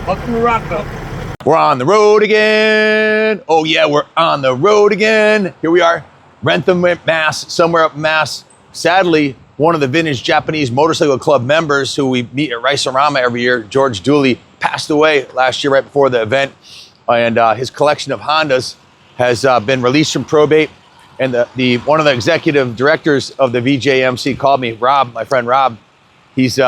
Welcome to Rockville. We're on the road again. Oh yeah, we're on the road again. Here we are, Rentham, Mass, somewhere up in Mass. Sadly, one of the Vintage Japanese Motorcycle Club members who we meet at Rice-A-Rama every year, George Dooley, passed away last year right before the event. And his collection of Hondas has been released from probate. And one of the executive directors of the VJMC called me, Rob, my friend Rob. He's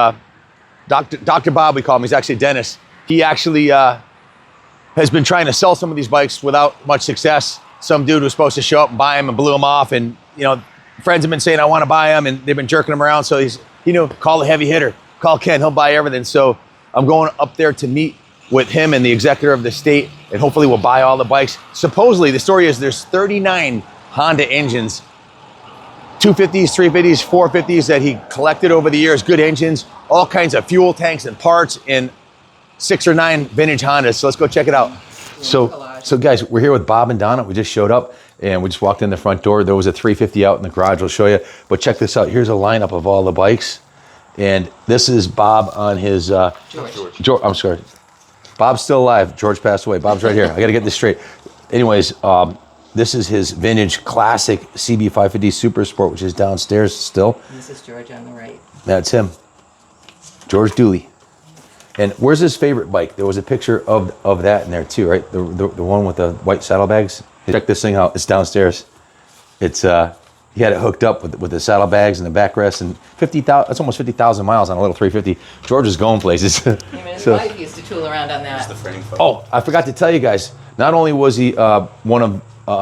Dr. Bob, we call him. He's actually a dentist. He actually has been trying to sell some of these bikes without much success. Some dude was supposed to show up and buy them and blew them off. And, you know, friends have been saying, I want to buy them. And they've been jerking them around. So he's, you know, call the heavy hitter. Call Ken, he'll buy everything. So I'm going up there to meet with him and the executor of the state. And hopefully we'll buy all the bikes. Supposedly, the story is there's 39 Honda engines, 250s, 350s, 450s that he collected over the years, good engines, all kinds of fuel tanks and parts in 6 or 9 vintage Hondas. So let's go check it out. So guys, we're here with Bob and Donna. We just showed up and we just walked in the front door. There was a 350 out in the garage. We'll show you. But check this out. Here's a lineup of all the bikes. And this is Bob on his... George. I'm sorry. Bob's still alive. George passed away. Bob's right here. I got to get this straight. Anyways, this is his vintage classic CB550 Super Sport, which is downstairs still. This is George on the right. That's him. George Dooley. And where's his favorite bike? There was a picture of that in there too, right? The one with the white saddlebags. Check this thing out. It's downstairs. It's he had it hooked up with the saddlebags and the backrest, and 50,000. That's almost 50,000 miles on a little 350. George is going places. His wife used to tool around on that. Oh, I forgot to tell you guys. Not only was he a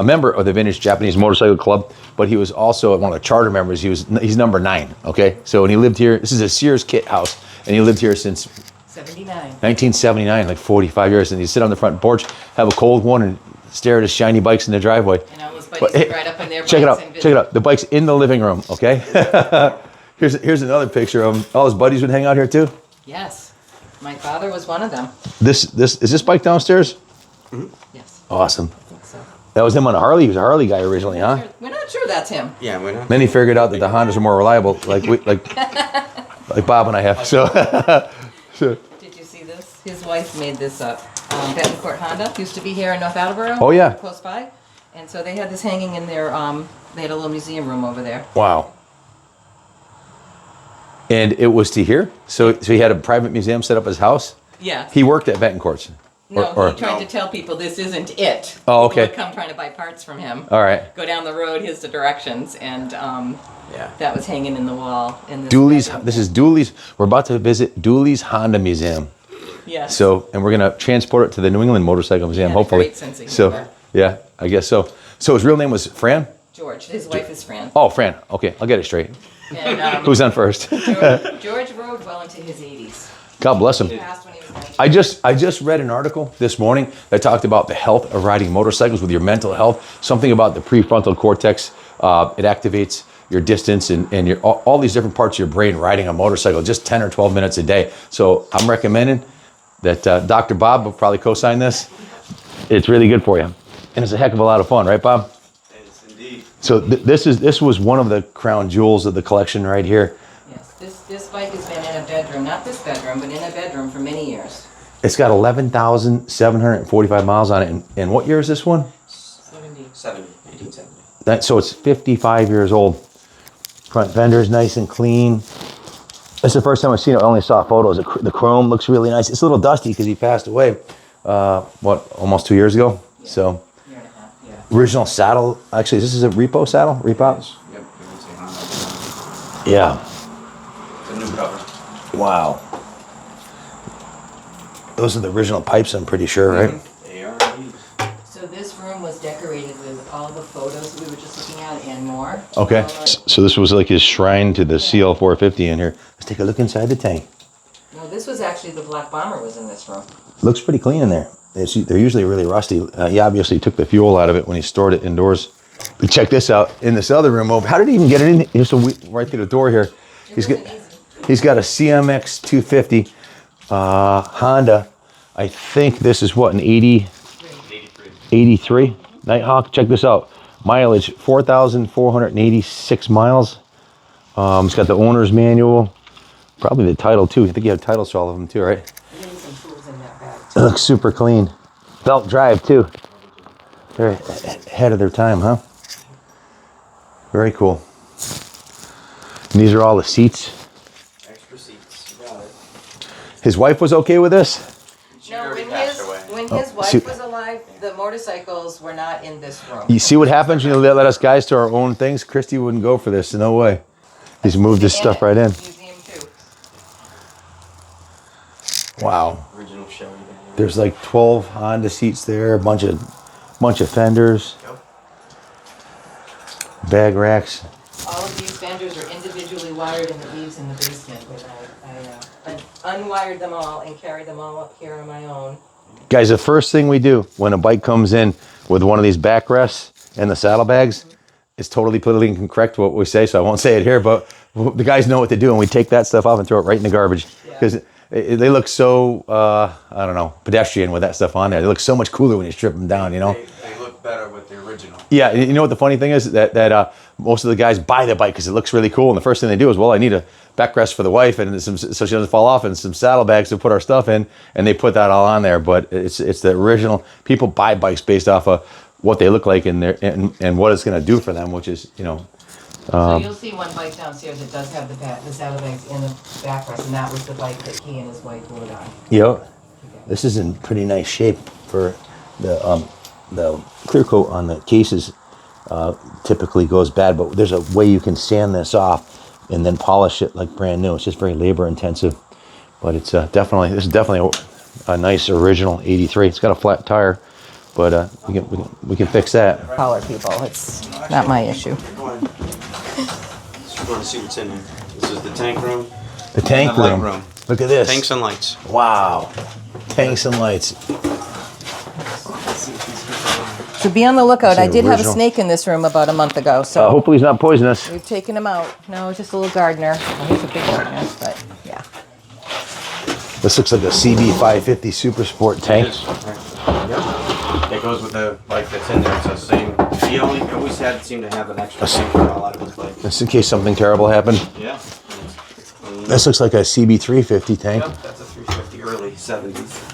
member of the Vintage Japanese Motorcycle Club, but he was also one of the charter members. He's number 9. Okay, so when he lived here, this is a Sears kit house, and he lived here since 1979, like 45 years. And he'd sit on the front porch, have a cold one, and stare at his shiny bikes in the driveway. And all those buddies would ride up on their bikes. Check it out. The bike's in the living room. Okay. Here's another picture of him. All his buddies would hang out here too. Yes, my father was one of them. This is this bike downstairs? Mm-hmm. Yes. Awesome. I think so. That was him on a Harley. He was a Harley guy originally, huh? We're not sure that's him. Yeah, we're not. Then he figured out that the Hondas are more reliable, like Bob and I have. So. Did you see this? His wife made this up. Betancourt Honda used to be here in North Attleboro. Oh yeah. Close by, and so they had this hanging in their. They had a little museum room over there. Wow. And it was to here? So he had a private museum set up at his house? Yeah. He worked at Betancourt's? No, he tried to tell people this isn't it. Oh, okay. People would come trying to buy parts from him. All right. Go down the road, here's the directions, and that was hanging in the wall. In this Dooley's, bedroom. this is Dooley's, we're about to visit Dooley's Honda Museum. Yes. So, and we're going to transport it to the New England Motorcycle Museum, hopefully. Great sense of So, humor. yeah, I guess so. So his real name was Fran? George. His wife is Fran. Oh, Fran. Okay, I'll get it straight. And, Who's on first? George rode well into his 80s. God bless him. He passed when he was 19. I just read an article this morning that talked about the health of riding motorcycles with your mental health. Something about the prefrontal cortex. It activates your distance and your all these different parts of your brain riding a motorcycle just 10 or 12 minutes a day. So I'm recommending that Dr. Bob will probably co-sign this. It's really good for you. And it's a heck of a lot of fun, right, Bob? Yes, indeed. So this was one of the crown jewels of the collection right here. Yes, this bike has been in a bedroom, not this bedroom, but in a bedroom for many years. It's got 11,745 miles on it. And what year is this one? 1870. So it's 55 years old. Front fender's nice and clean. It's the first time I've seen it. I only saw photos. The chrome looks really nice. It's a little dusty because he passed away, almost 2 years ago? Yeah. So, Year and a half, yeah. original saddle. Actually, this is a repo saddle? Repo? Yep. Yeah. The new cover. Wow. Those are the original pipes, I'm pretty sure, right? They are indeed. So this room was decorated with all the photos that we were just looking at and more. Okay. So this was like his shrine to the CL450 in here. Let's take a look inside the tank. No, this was actually the Black Bomber was in this room. Looks pretty clean in there. They're usually really rusty. He obviously took the fuel out of it when he stored it indoors. But check this out. In this other room over, how did he even get it in? Here's right through the door here. He's got a CMX 250 Honda. I think this is what, an 83 Nighthawk. Check this out. Mileage 4,486 miles. It's got the owner's manual. Probably the title too. I think you have titles to all of them too, right? There's some tools in that bag It looks super clean. Belt drive too. They're ahead of their time, huh? Very cool. And these are all the seats. Extra seats. You got it. His wife was okay with this? She No, already when passed away. his wife see- was alive, the motorcycles were not in this room. You see what happens when you let us guys to our own things? Christy wouldn't go for this. No way. He's moved this stuff right in. Museum too. Wow. Original Chevy. There's like 12 Honda seats there, a bunch of fenders, Yep. bag racks. All of these fenders are individually wired in the leaves in the basement. I unwired them all and carried them all up here on my own. Guys, the first thing we do when a bike comes in with one of these backrests and the saddlebags, it's totally politically incorrect what we say, so I won't say it here, but the guys know what to do, and we take that stuff off and throw it right in the garbage. Because they look so, I don't know, pedestrian with that stuff on there. They look so much cooler when you strip them down, you know? They look better with the original. Yeah, you know what the funny thing is? That most of the guys buy the bike because it looks really cool, and the first thing they do is, well, I need a backrest for the wife, and so she doesn't fall off, and some saddlebags to put our stuff in, and they put that all on there. But it's the original. People buy bikes based off of what they look like and what it's going to do for them, which is, you know. So you'll see one bike downstairs that does have the saddlebags in the backrest, and that was the bike that he and his wife rode on. Yeah, this is in pretty nice shape for the clear coat on the cases. Typically goes bad, but there's a way you can sand this off and then polish it like brand new. It's just very labor intensive, but it's this is definitely a nice original 83. It's got a flat tire, but we can fix that. Collar people, it's not my issue. Go ahead. Just want to see what's in here. This is the tank room. The tank The light room. room. Look at this. Tanks and lights. Wow, tanks and lights. So be on the lookout. It's I did have a original. snake in this room about a month ago, so Hopefully he's not poisonous. we've taken him out. No, just a little gardener. Well, he's a big gardener, but yeah. This looks like a CB 550 Super Sport tank. Yep. It goes with the bike that's in there. It's the same. He always seemed to have an extra tank for a lot of his bikes. Just in case something terrible happened. Yeah. It's clean. This looks like a CB 350 tank. Yep, that's a 350 early 70s.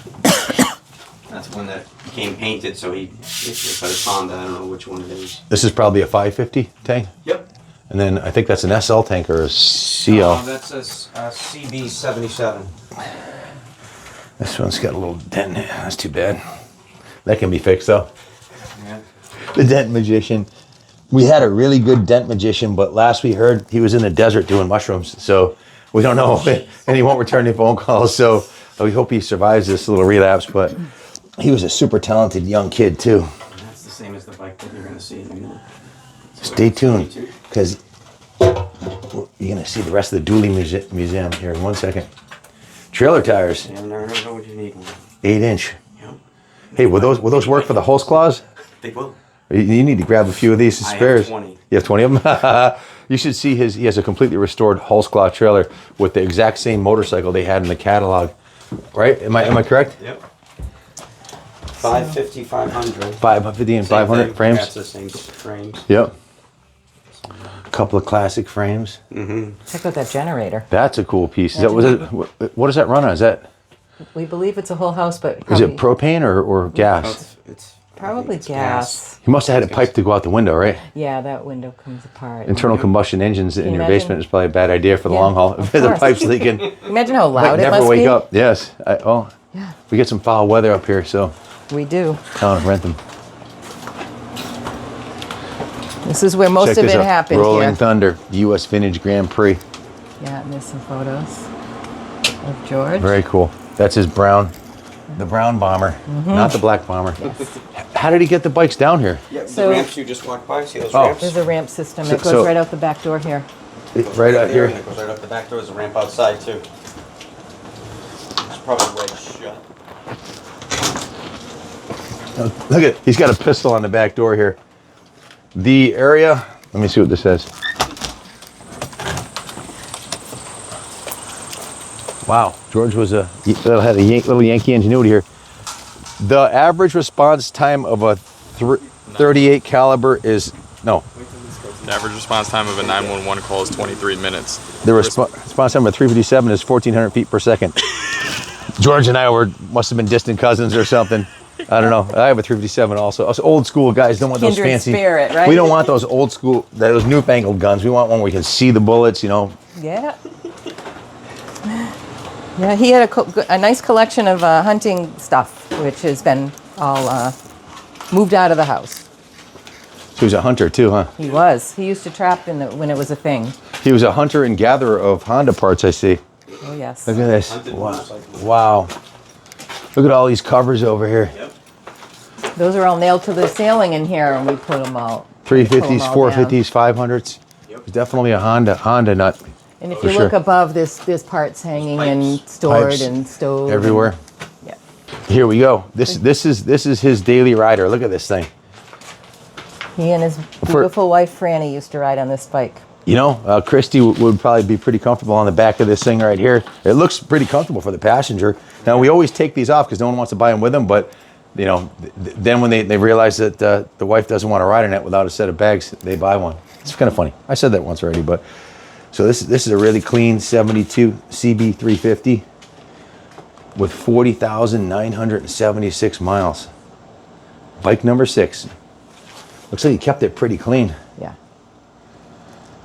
That's one that became painted, so he put his Honda. I don't know which one it is. This is probably a 550 tank. Yep. And then I think that's an SL tank or a CL. That's a CB 77. This one's got a little dent in it. That's too bad. That can be fixed though. Yeah. The dent magician. We had a really good dent magician, but last we heard he was in the desert doing mushrooms. So we don't know. And he won't return any phone calls. So we hope he survives this little relapse. But he was a super talented young kid too. And that's the same as the bike that you're going to see in a minute. Stay tuned, because you're going to see the rest of the Dooley Museum here in 1 second. Trailer tires, Yeah, I never know what you need one. 8-inch. Yep. Hey, will those work for the hose claws? They will. You need to grab a few of these as I have spares. 20. You have 20 of them? You should see he has a completely restored Hulse trailer with the exact same motorcycle they had in the catalog. Right? Am I correct? Yep. 550, 500. 550 and Same 500 thing. frames? That's the same frames. Yep. A couple of classic frames. Check out that generator. That's a cool piece. What does that run on? Is We believe it's a whole house, but it propane or gas? It's probably it's gas. He must have had a pipe to go out the window, right? Yeah, that window comes apart. Internal combustion engines in you your imagine? basement is probably a bad idea for the Yeah, long haul. of If the course. pipe's leaking, Imagine how might loud it never must wake be. up. Yes. Yeah. We get some foul weather up here, so We do. town of Rentham. This is where most Check of this it out. happened Rolling here. Thunder, U.S. Vintage Grand Prix. Yeah, and there's some photos of George. Very cool. That's his brown, the brown bomber, not the black bomber. How did he get the bikes down here? Yeah, So- the ramps you just walked by, see those Oh. ramps? There's a ramp system. So- It goes so- right out the back door here. Right out there, here. and it goes right up the back door. There's a ramp outside too. It's probably wedged shut. Look at, he's got a pistol on the back door here. The area, let me see what this says. Wow, George was had a little Yankee ingenuity here. The average response time of a 38 caliber is, no, The average response time of a 911 call is 23 minutes. the response time of a 357 is 1,400 feet per second. George and I must have been distant cousins or something. I don't know. I have a 357 also. Us old school guys don't want those Kindred fancy. spirit, right? We don't want those old school, those newfangled guns. We want one where we can see the bullets, you know. Yeah. Yeah, he had a nice collection of hunting stuff, which has been all moved out of the house. So he was a hunter too, huh? He was. He used to trap when it was a thing. He was a hunter and gatherer of Honda parts, I see. Oh, yes. Look at this. Hunted Wow. motorcycles. Wow. Look at all these covers over here. Yep. Those are all nailed to the ceiling in here, and we put them all. 350s, Pull 'em all 450s, 500s. Yep. It's definitely a Honda nut. And if For you sure. look above, there's parts hanging and stored Pipes and stowed. everywhere. Yeah. Here we go. This is his daily rider. Look at this thing. He and his beautiful wife Franny used to ride on this bike. You know, Christy would probably be pretty comfortable on the back of this thing right here. It looks pretty comfortable for the passenger. Now, we always take these off because no one wants to buy them with them, but, you know, then when they realize that the wife doesn't want to ride in it without a set of bags, they buy one. It's kind of funny. I said that once already, but... So this is a really clean 72 CB350 with 40,976 miles. Bike number 6. Looks like you kept it pretty clean. Yeah.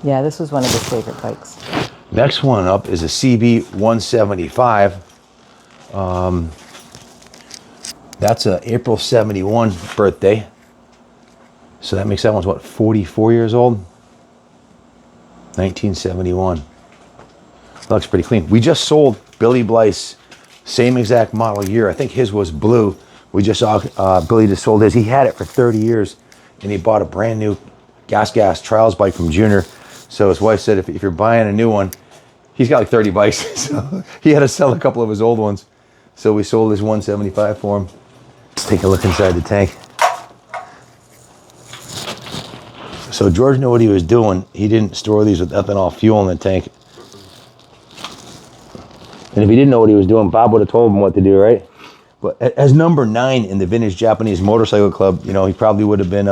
Yeah, this was one of his favorite bikes. Next one up is a CB175. That's a April 71 birthday. So that makes that one's what, 44 years old? 1971. Looks pretty clean. We just sold Billy Blythe's same exact model year. I think his was blue. We just saw Billy just sold his. He had it for 30 years, and he bought a brand new gas trials bike from Junior. So his wife said, if you're buying a new one, he's got like 30 bikes, so he had to sell a couple of his old ones. So we sold his 175 for him. Let's take a look inside the tank. So George knew what he was doing. He didn't store these with ethanol fuel in the tank. And if he didn't know what he was doing, Bob would have told him what to do, right? But as number 9 in the Vintage Japanese Motorcycle Club, you know, he probably would have been,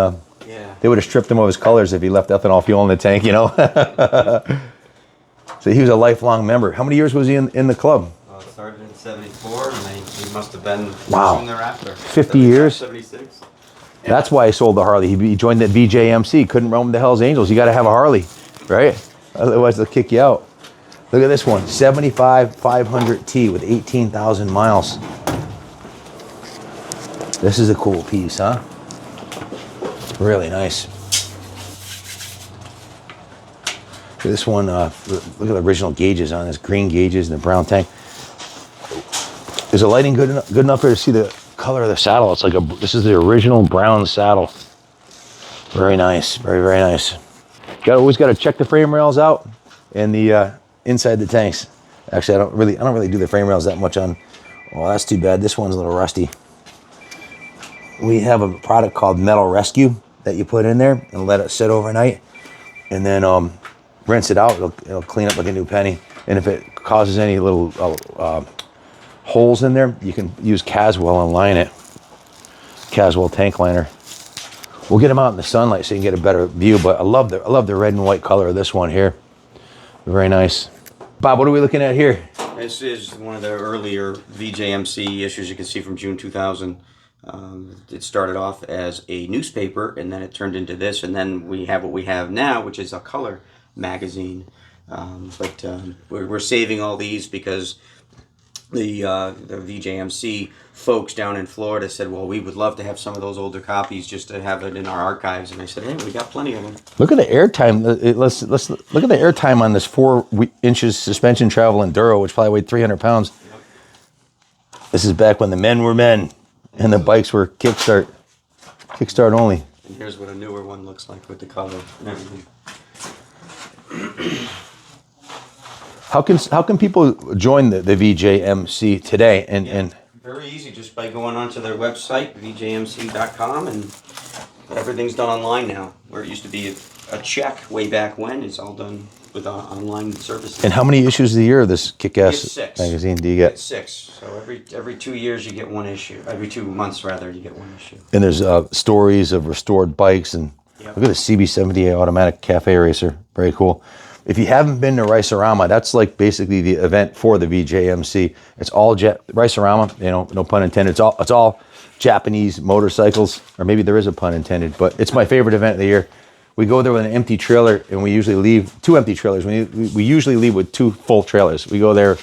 they would have stripped him of his colors if he left ethanol fuel in the tank, you know? So he was a lifelong member. How many years was he in the club? It started in 74, and he must have been Wow. soon thereafter. 50 years? 76. That's why I sold the Harley. He joined that VJMC, couldn't roam the Hells Angels. You got to have a Harley, right? Otherwise they'll kick you out. Look at this one, 75 500T with 18,000 miles. This is a cool piece, huh? Really nice. Look at this one, look at the original gauges on this, green gauges and the brown tank. Is the lighting good enough for you to see the color of the saddle? It's like this is the original brown saddle. Very nice, very, very nice. Always got to check the frame rails out and the inside the tanks. Actually, I don't really do the frame rails that much on. Well, that's too bad. This one's a little rusty. We have a product called Metal Rescue that you put in there and let it sit overnight, and then rinse it out. It'll clean up like a new penny. And if it causes any little holes in there, you can use Caswell and line it. Caswell tank liner. We'll get them out in the sunlight so you can get a better view. But I love the red and white color of this one here. Very nice. Bob, what are we looking at here? This is one of the earlier VJMC issues you can see from June 2000. It started off as a newspaper, and then it turned into this, and then we have what we have now, which is a color magazine. But we're saving all these because the VJMC folks down in Florida said, well, we would love to have some of those older copies just to have it in our archives. And I said, hey, we got plenty of them. Look at the airtime. Let's look at the airtime on this 4 inches suspension travel Enduro, which probably weighed 300 pounds. Yep. This is back when the men were men and the bikes were kickstart only. And here's what a newer one looks like with the color and everything. How can people join the VJMC today? And Very easy, just by going onto their website, VJMC.com, and everything's done online now. Where it used to be a check way back when, it's all done with online services. how many issues a year of this kick-ass It's 6. magazine do you get? It's 6. So every 2 years you get one issue. Every 2 months rather, you get one issue. And there's stories of restored bikes and Yep. look at the CB78 automatic cafe racer. Very cool. If you haven't been to Rice-A-Rama, that's like basically the event for the VJMC. It's all Rice-A-Rama, you know, no pun intended. It's all Japanese motorcycles, or maybe there is a pun intended, but it's my favorite event of the year. We go there with an empty trailer, and we usually leave 2 empty trailers. We usually leave with 2 full trailers. We go there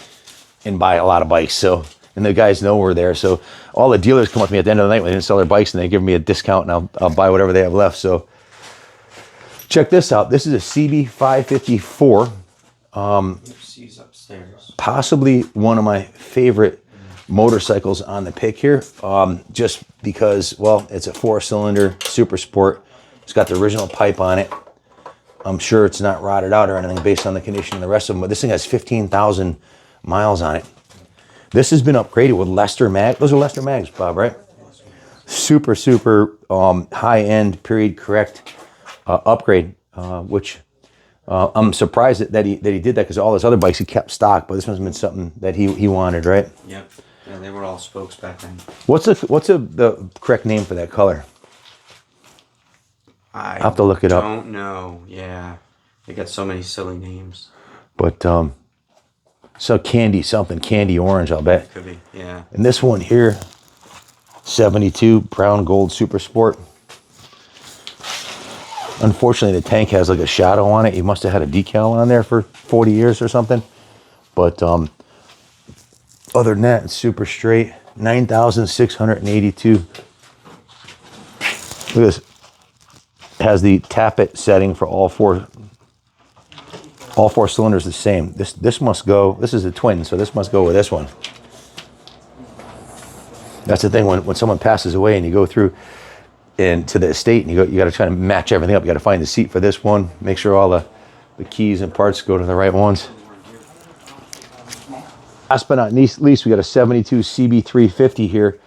and buy a lot of bikes. So, and the guys know we're there. So all the dealers come up to me at the end of the night when they didn't sell their bikes, and they give me a discount, and I'll buy whatever they have left. So check this out. This is a CB554. She's upstairs. Possibly one of my favorite motorcycles on the pick here, just because, well, it's a 4-cylinder super sport. It's got the original pipe on it. I'm sure it's not rotted out or anything based on the condition of the rest of them, but this thing has 15,000 miles on it. This has been upgraded with Lester mag. Those are Lester mags, Bob, right? Super, super high-end, period correct upgrade, which I'm surprised that he did that, because all his other bikes he kept stock, but this one's been something that he wanted, right? Yep. Yeah, they were all spokes back then. What's the correct name for that color? I have to look it up. Don't know. Yeah, they got so many silly names. But so candy orange, I'll bet. Could be. Yeah. And this one here, 72 brown gold super sport. Unfortunately, the tank has like a shadow on it. He must have had a decal on there for 40 years or something. But other than that, it's super straight. 9,682. Look at this. It has the tappet setting for all four cylinders the same. This must go. This is a twin, so this must go with this one. That's the thing when someone passes away and you go through and to the estate and you got to try to match everything up. You got to find the seat for this one. Make sure all the keys and parts go to the right ones. Last but not least, we got a 72 CB350 here.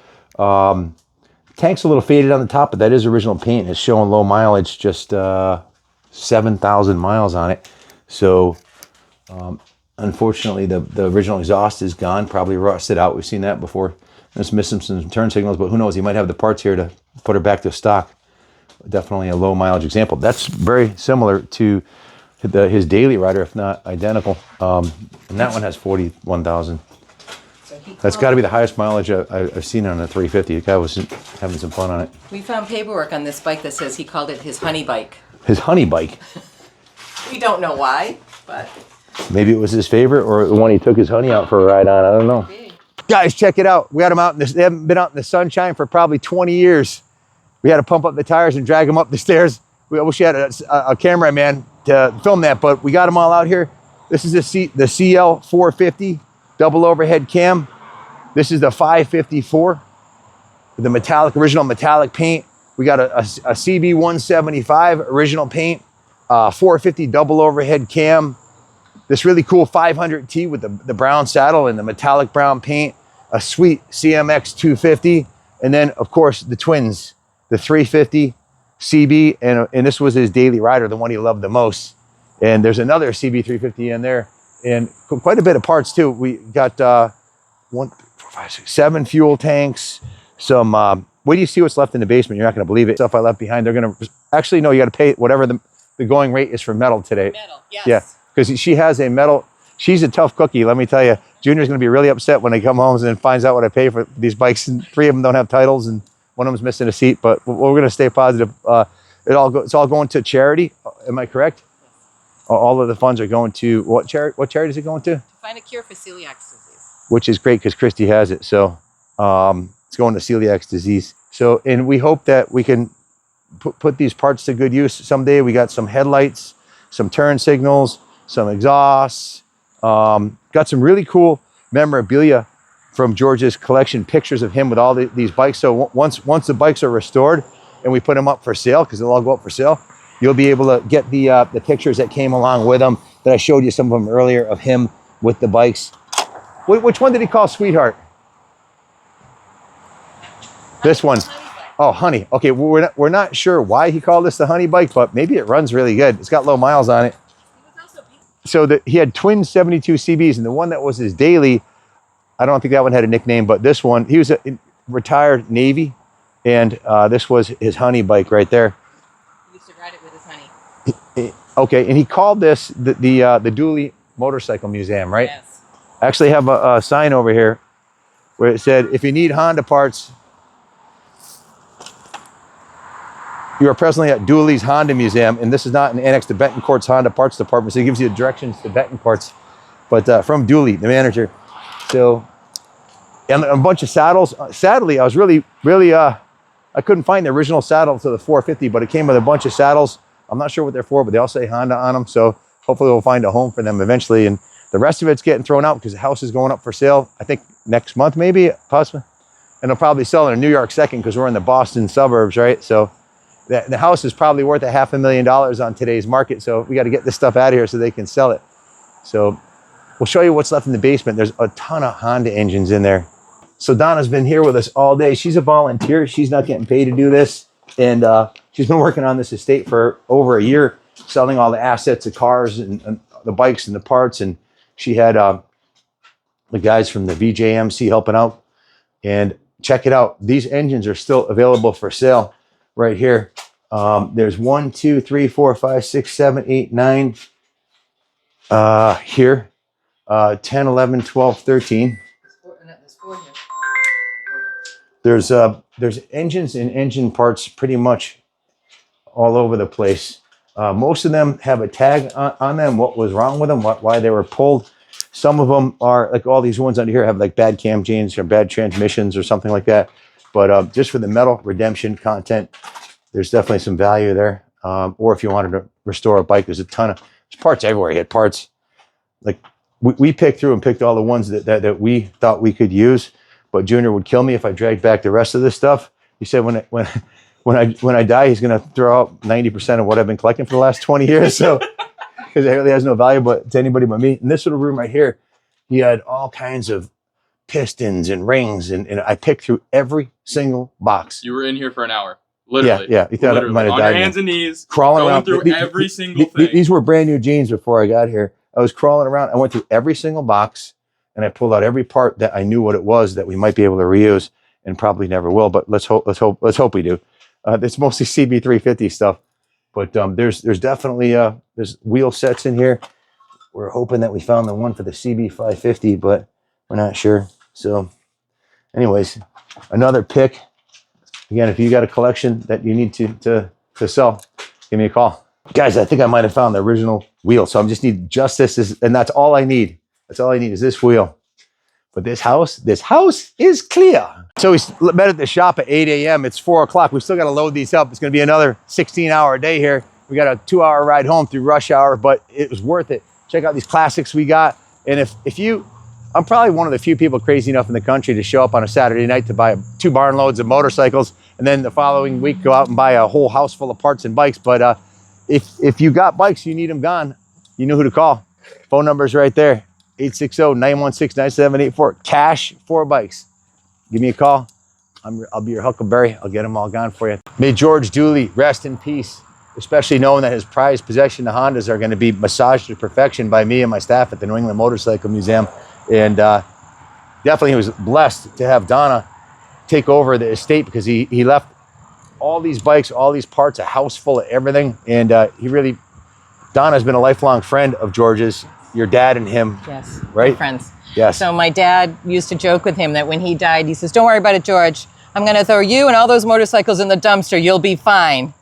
Tank's a little faded on the top, but that is original paint. It's showing low mileage, just 7,000 miles on it. So unfortunately, the original exhaust is gone, probably rusted out. We've seen that before. It's missing some turn signals, but who knows? He might have the parts here to put her back to stock. Definitely a low mileage example. That's very similar to his daily rider, if not identical. And that one has 41,000. So That's got to be the highest mileage I've seen on a 350. The guy was having some fun on it. We found paperwork on this bike that says he called it his honey bike. His honey bike. We don't know why, but Maybe it was his favorite or the one he took his honey out for a ride on. I don't know. Guys, check it out. We had them out in this. They haven't been out in the sunshine for probably 20 years. We had to pump up the tires and drag them up the stairs. I wish you had a cameraman to film that, but we got them all out here. This is the CL450 double overhead cam. This is the 554, the original metallic paint. We got a CB175 original paint, 450 double overhead cam. This really cool 500T with the brown saddle and the metallic brown paint, a sweet CMX 250, and then of course the twins, the 350 CB, and this was his daily rider, the one he loved the most. And there's another CB 350 in there, and quite a bit of parts too. We got 1, 4, 5, 6, 7 fuel tanks. Some. Wait till you see what's left in the basement. You're not going to believe it. Stuff I left behind. They're going to actually no. You got to pay whatever the going rate is for metal today. metal, yes. Yeah, because she has a metal. She's a tough cookie. Let me tell you. Junior's going to be really upset when they come home and finds out what I pay for these bikes. And 3 of them don't have titles, and one of them's missing a seat. But we're going to stay positive. It's all going to charity. Am I correct? All of the funds are going to what charity? What charity is it going to? Find a cure for celiac disease. Which is great because Christy has it. So it's going to celiac disease. So, and we hope that we can put these parts to good use someday. We got some headlights, some turn signals, some exhausts. Got some really cool memorabilia from George's collection, pictures of him with all these bikes. So once the bikes are restored and we put them up for sale, because they'll all go up for sale, you'll be able to get the pictures that came along with them that I showed you some of them earlier of him with the bikes. Which one did he call Sweetheart? This one. Oh, Honey. Okay, we're not sure why he called this the Honey bike, but maybe it runs really good. It's got low miles on it. So he had twin 72 CBs, and the one that was his daily, I don't think that one had a nickname, but this one, he was a retired Navy, and this was his Honey bike right there. Ride it with his honey. Okay, and he called this the Dooley Motorcycle Museum, right? Yes. I actually have a sign over here where it said, if you need Honda parts, you are presently at Dooley's Honda Museum, and this is not an annex to Betancourt's Honda Parts Department, so it gives you directions to Betancourt's, but from Dooley, the manager. So, and a bunch of saddles. Sadly, I was really, I couldn't find the original saddle to the 450, but it came with a bunch of saddles. I'm not sure what they're for, but they all say Honda on them, so hopefully we'll find a home for them eventually. And the rest of it's getting thrown out because the house is going up for sale, I think next month maybe, possibly. And they'll probably sell it in New York second because we're in the Boston suburbs, right? So the house is probably worth $500,000 on today's market. So we got to get this stuff out of here so they can sell it. So we'll show you what's left in the basement. There's a ton of Honda engines in there. So Donna's been here with us all day. She's a volunteer. She's not getting paid to do this. And she's been working on this estate for over a year, selling all the assets, the cars and the bikes and the parts. And she had the guys from the VJMC helping out. And check it out. These engines are still available for sale right here. There's 1, 2, 3, 4, 5, 6, 7, 8, 9 here. 10, 11, 12, 13. There's engines and engine parts pretty much all over the place. Most of them have a tag on them, what was wrong with them, why they were pulled. Some of them are, like all these ones under here, have like bad cam chains or bad transmissions or something like that. But just for the metal redemption content, there's definitely some value there. Or if you wanted to restore a bike, there's there's parts everywhere. You had parts. Like we picked through and picked all the ones that we thought we could use. But Junior would kill me if I dragged back the rest of this stuff. He said when I die, he's going to throw out 90% of what I've been collecting for the last 20 years. So because it really has no value to anybody but me. In this little room right here, he had all kinds of pistons and rings, and I picked through every single box. You were in here for an hour. Literally. Yeah. You thought I might have on died. your hands and knees, crawling going around through every single thing. These were brand new jeans before I got here. I was crawling around. I went through every single box, and I pulled out every part that I knew what it was that we might be able to reuse, and probably never will. But let's hope we do. It's mostly CB350 stuff, but there's definitely there's wheel sets in here. We're hoping that we found the one for the CB550, but we're not sure. So, anyways, another pick. Again, if you got a collection that you need to sell, give me a call. Guys, I think I might have found the original wheel. So I just need this, and that's all I need. That's all I need is this wheel. But this house is clear. So we met at the shop at 8 a.m. It's 4 o'clock. We still got to load these up. It's going to be another 16-hour day here. We got a 2-hour ride home through rush hour, but it was worth it. Check out these classics we got. And I'm probably one of the few people crazy enough in the country to show up on a Saturday night to buy 2 barn loads of motorcycles, and then the following week go out and buy a whole house full of parts and bikes. But if you got bikes, you need them gone, you know who to call. Phone number's right there, 860-916-9784. Cash for bikes. Give me a call. I'll be your Huckleberry. I'll get them all gone for you. May George Dooley rest in peace, especially knowing that his prized possession, the Hondas, are going to be massaged to perfection by me and my staff at the New England Motorcycle Museum. And definitely he was blessed to have Donna take over the estate, because he left all these bikes, all these parts, a house full of everything. And Donna's been a lifelong friend of George's, your dad and him. Yes. Right? Friends. Yes. So my dad used to joke with him that when he died, he says, "Don't worry about it, George. I'm going to throw you and all those motorcycles in the dumpster. You'll be fine."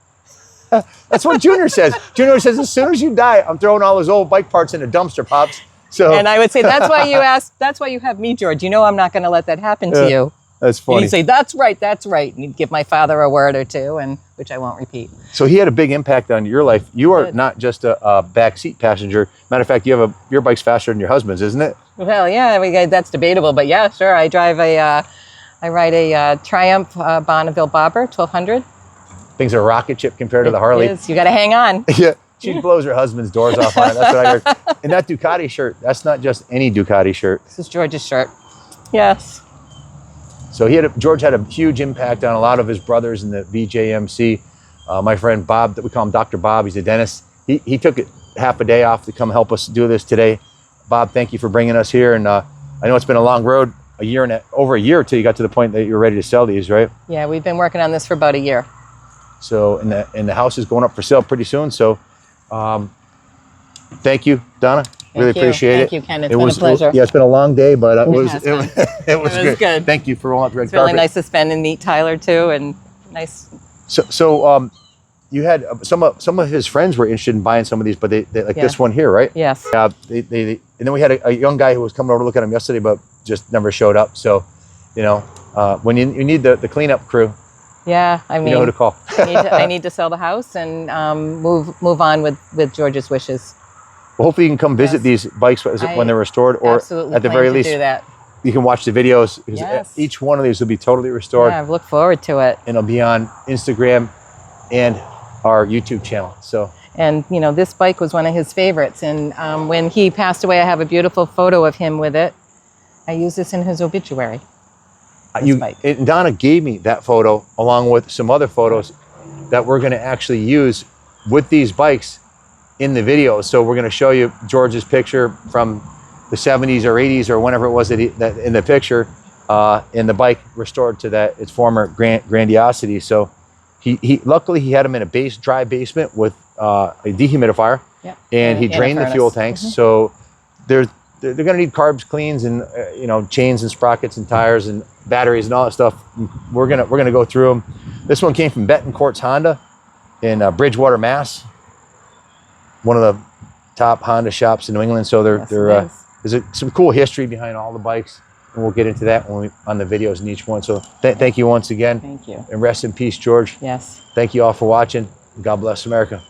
That's what Junior says. Junior says, as soon as you die, I'm throwing all those old bike parts in a dumpster, Pops. So, and I would say, that's why you asked. That's why you have me, George. You know I'm not going to let that happen to you. That's funny. And he'd say, that's right. And he'd give my father a word or two, which I won't repeat. So he had a big impact on your life. You are not just a backseat passenger. Matter of fact, your bike's faster than your husband's, isn't it? Well, yeah, that's debatable, but yeah, sure. I ride a Triumph Bonneville Bobber 1200. Thing's a rocket ship compared to the Harley. It is. You got to hang on. Yeah, she blows her husband's doors off on it. That's what I heard. And that Ducati shirt, that's not just any Ducati shirt. This is George's shirt. Yes. So George had a huge impact on a lot of his brothers in the VJMC. My friend Bob, that we call him Dr. Bob, he's a dentist. He took half a day off to come help us do this today. Bob, thank you for bringing us here. And I know it's been a long road, over a year till you got to the point that you were ready to sell these, right? Yeah, we've been working on this for about a year. So, and the house is going up for sale pretty soon. So, thank you, Donna. Really appreciate it. Thank you, Ken. It's been a pleasure. Yeah, it's been a long day, but it was good. Thank you for rolling out the red It's really carpet. nice to spend and meet Tyler too, and nice. So you had some of his friends were interested in buying some of these, but they like this one here, right? Yes. Yeah. And then we had a young guy who was coming over to look at them yesterday, but just never showed up. So, you know, when you need the cleanup crew, Yeah, I mean, you know who to call. I need to sell the house and move on with George's wishes. Well, hopefully you can come visit these bikes when they're restored, or Absolutely at the plan very to least, do that. you can watch the videos. Because Yes. each one of these will be totally restored, Yeah, I look forward to it. and it'll be on Instagram and our YouTube channel. So, And you know, this bike was one of his favorites. And when he passed away, I have a beautiful photo of him with it. I used this in his obituary. Bike. And Donna gave me that photo along with some other photos that we're going to actually use with these bikes in the video. So we're going to show you George's picture from the 70s or 80s or whenever it was that in the picture, and the bike restored to its former grandiosity. So he luckily he had him in a dry basement with a dehumidifier, and he drained the fuel tanks. So they're going to need carbs cleans and you know, chains and sprockets and tires and batteries and all that stuff. We're gonna go through them. This one came from Betancourt's Honda in Bridgewater, Mass. One of the top Honda shops in New England. So there's some cool history behind all the bikes, and we'll get into that on the videos in each one. So thank you once again. Thank you. And rest in peace, George. Yes. Thank you all for watching. God bless America.